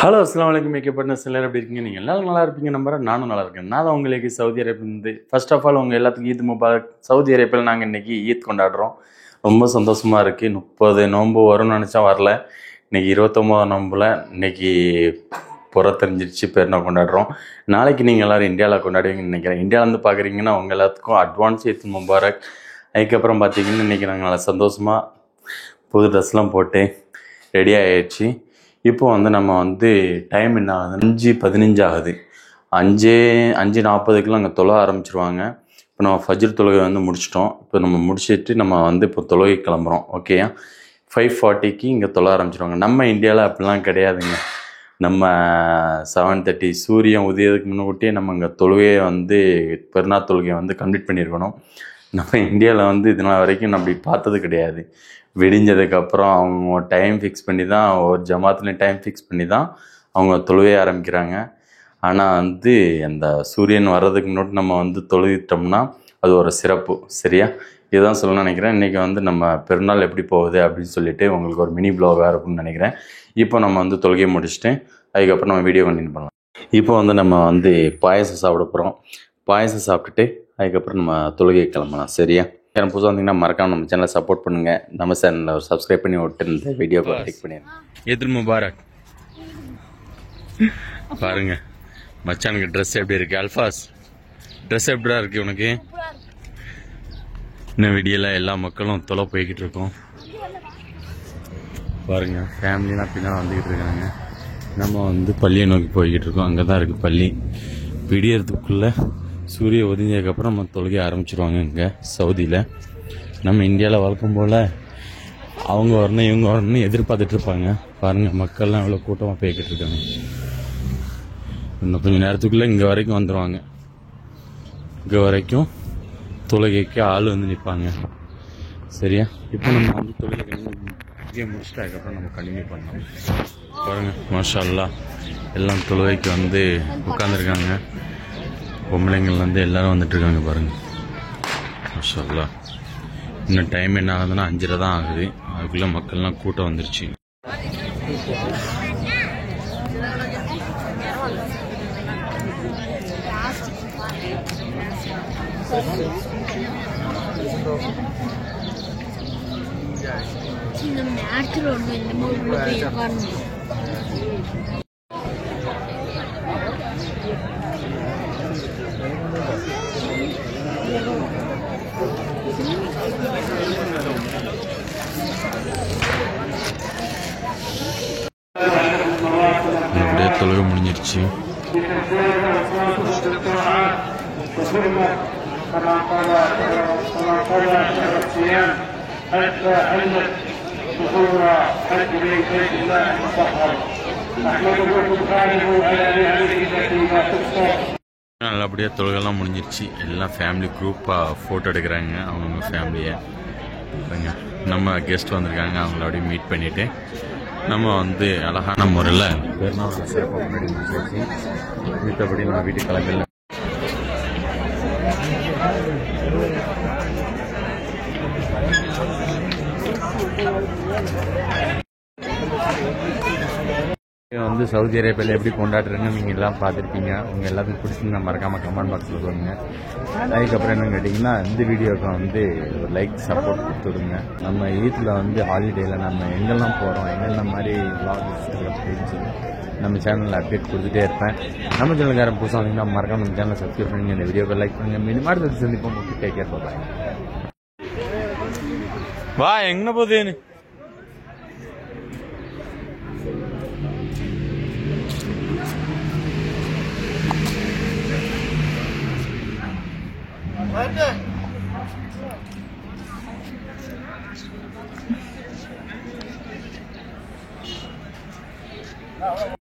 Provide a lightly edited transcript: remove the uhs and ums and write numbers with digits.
Hello அஸ்ஸலாமு அலைக்கும் மேக்கப்பட்ட சிலர் எப்படி இருக்கீங்க? நீங்கள் எல்லாரும் நல்லா இருப்பீங்க நம்புறேன். நானும் நல்லா இருக்கேன். நான் தான் உங்களுக்கு சவுதி அரேபியிலேருந்து ஃபர்ஸ்ட் ஆஃப் ஆல் உங்கள் எல்லாத்துக்கும் ஈத் முபாரக். சவுதி அரேபியாவில் நாங்கள் இன்றைக்கி ஈத் கொண்டாடுறோம். ரொம்ப சந்தோஷமாக இருக்குது. 30 நோன்பு வரும்னு நினச்சா வரல. இன்றைக்கி 29 நோம்பில் இன்றைக்கி தெரிஞ்சிருச்சு பெருநாள் கொண்டாடுறோம். நாளைக்கு நீங்கள் எல்லோரும் இந்தியாவில் கொண்டாடுவீங்கன்னு நினைக்கிறேன். இந்தியாவிலேருந்து பார்க்குறீங்கன்னா உங்கள் எல்லாத்துக்கும் அட்வான்ஸ் ஈத் முபாரக். அதுக்கப்புறம் பார்த்தீங்கன்னா இன்றைக்கி நாங்கள் நல்லா சந்தோஷமாக புது ட்ரெஸ்லாம் போட்டு ரெடி ஆகிடுச்சு. இப்போ நம்ம டைம் என்ன ஆகுது, 5:15 ஆகுது. 5:40 அங்கே தொழ ஆரம்பிச்சிருவாங்க. இப்போ நம்ம ஃபஜ்ர் தொழுகை முடிச்சிட்டோம். இப்போ நம்ம முடிச்சுட்டு நம்ம இப்போ தொழுகை கிளம்புறோம். ஓகேயா? 5:40 இங்கே தொழ ஆரம்பிச்சிருவாங்க. நம்ம இந்தியாவில் அப்படிலாம் கிடையாதுங்க. நம்ம 7:30 சூரியன் உதயத்துக்கு முன்னாடியே நம்ம இங்கே தொழுகையை பெருநாள் தொழுகையை கம்ப்ளீட் பண்ணியிருக்கணும். நம்ம இந்தியாவில் இதனால் வரைக்கும் நான் அப்படி பார்த்தது கிடையாது. விடிஞ்சதுக்கப்புறம் அவங்க டைம் ஃபிக்ஸ் பண்ணி தான், ஒரு ஜமாத்துலேயும் டைம் ஃபிக்ஸ் பண்ணி தான் அவங்க தொழுவே ஆரம்பிக்கிறாங்க. ஆனால் அந்த சூரியன் வர்றதுக்கு முன்னாடி நம்ம தொழுகிட்டோம்னா அது ஒரு சிறப்பு. சரியா? இதுதான் சொல்ல நினைக்கிறேன். இன்றைக்கி நம்ம பெருநாள் எப்படி போகுது அப்படின்னு சொல்லிட்டு உங்களுக்கு ஒரு மினி ப்ளாகாக இருக்கும்னு நினைக்கிறேன். இப்போ நம்ம தொழுகையை முடிச்சுட்டு அதுக்கப்புறம் நம்ம வீடியோ கண்டினியூ பண்ணலாம். இப்போ நம்ம பாயசம் சாப்பிட போகிறோம். பாயசம் சாப்பிட்டுட்டு அதுக்கப்புறம் நம்ம தொழுகை கிளம்பலாம். சரியா? எனக்கு புதுசாக வந்தீங்கன்னா மறக்காம நம்ம சேனலை சப்போர்ட் பண்ணுங்கள். நம்ம சேனலில் ஒரு சப்ஸ்கிரைப் பண்ணி விட்டு இந்த வீடியோவை கிளிக் பண்ணிடுங்க. ஈத் முபாரக். பாருங்க மச்சானுக்கு ட்ரெஸ் எப்படி இருக்குது? அல்ஃபாஸ் ட்ரெஸ் எப்படியா இருக்குது உனக்கு? இன்னும் வீடியோவில் எல்லா மக்களும் தொலை போய்கிட்டு இருக்கோம். பாருங்கள் ஃபேமிலிலாம் பின்னால் வந்துக்கிட்டு இருக்காங்க. நம்ம பள்ளியை நோக்கி போய்கிட்டு இருக்கோம். அங்கே தான் இருக்குது பள்ளி. விடியறதுக்குள்ளே சூரிய ஒதிஞ்சதுக்கப்புறம் நம்ம தொழுகை ஆரம்பிச்சிருவாங்க. இங்கே சவுதியில். நம்ம இந்தியாவில் வழக்கம் போல் அவங்க வரணும் இவங்க வரணும்னு எதிர்பார்த்துட்டு இருப்பாங்க. பாருங்கள் மக்கள்லாம் எவ்வளோ கூட்டமாக போய்கிட்டு இருக்காங்க. இன்னும் கொஞ்சம் நேரத்துக்குள்ளே இங்கே வரைக்கும் வந்துடுவாங்க. இங்கே வரைக்கும் தொழுகைக்கு ஆள் நிற்பாங்க. சரியா? இப்போ நம்ம தொழுகை முடிச்சுட்டு அதுக்கப்புறம் நம்ம கண்டினியூ பண்ணலாம். பாருங்கள் மாஷா அல்லாஹ் எல்லாம் தொழுகைக்கு உட்காந்துருக்காங்க. பொம்பளைங்கள்லேருந்து எல்லோரும் வந்துட்டுருக்காங்க. பாருங்கள் மாஷா அல்லாஹ். இன்னும் டைம் என்ன ஆகுதுன்னா 5:30 தான் ஆகுது. அதுக்குள்ளே மக்கள்லாம் கூட்டம் வந்துருச்சு. அப்படியே தொழுகை முடிஞ்சிருச்சு. நல்லபடியாக தொழுகெல்லாம் முடிஞ்சிருச்சு. எல்லாம் ஃபேமிலி குரூப்பாக ஃபோட்டோ எடுக்கிறாங்க. அவங்கவுங்க ஃபேமிலியை நம்ம கெஸ்ட் வந்திருக்காங்க. அவங்கள அப்படியே மீட் பண்ணிவிட்டு நம்ம அழகான முறையில் பெருநாள் சிறப்பாக முன்னாடி முடிச்சாச்சு. வீட்டப்படி நம்ம வீட்டுக்கு கிளம்பிடலாம். சவுதி அரேபியாவில் எப்படி கொண்டாடுறேன்னு நீங்கள் எல்லாம் பார்த்துருப்பீங்க. உங்கள் எல்லாத்துக்கும் பிடிச்சிருந்தா மறக்காமல் கமெண்ட் பாக்ஸில் சொல்லுங்கள். அதுக்கப்புறம் என்னன்னு கேட்டிங்கன்னா இந்த வீடியோவுக்கு ஒரு லைக் சப்போர்ட் கொடுத்துடுங்க. நம்ம ஈத்தில் ஹாலிடேயில் நம்ம எங்கெல்லாம் போகிறோம் என்னென்ன மாதிரி விளாக் அப்படின்னு சொல்லி நம்ம சேனலில் அப்டேட் கொடுத்துட்டே இருப்பேன். நம்ம சேனலுக்காரன் புதுசாக வந்தீங்கன்னா மறக்காம நம்ம சேனலை சப்ஸ்கிரைப் பண்ணுங்கள். இந்த வீடியோவை லைக் பண்ணுங்கள். மினிமாடு சந்திப்போம். Take care. பாய். வா எங்கே போகுது?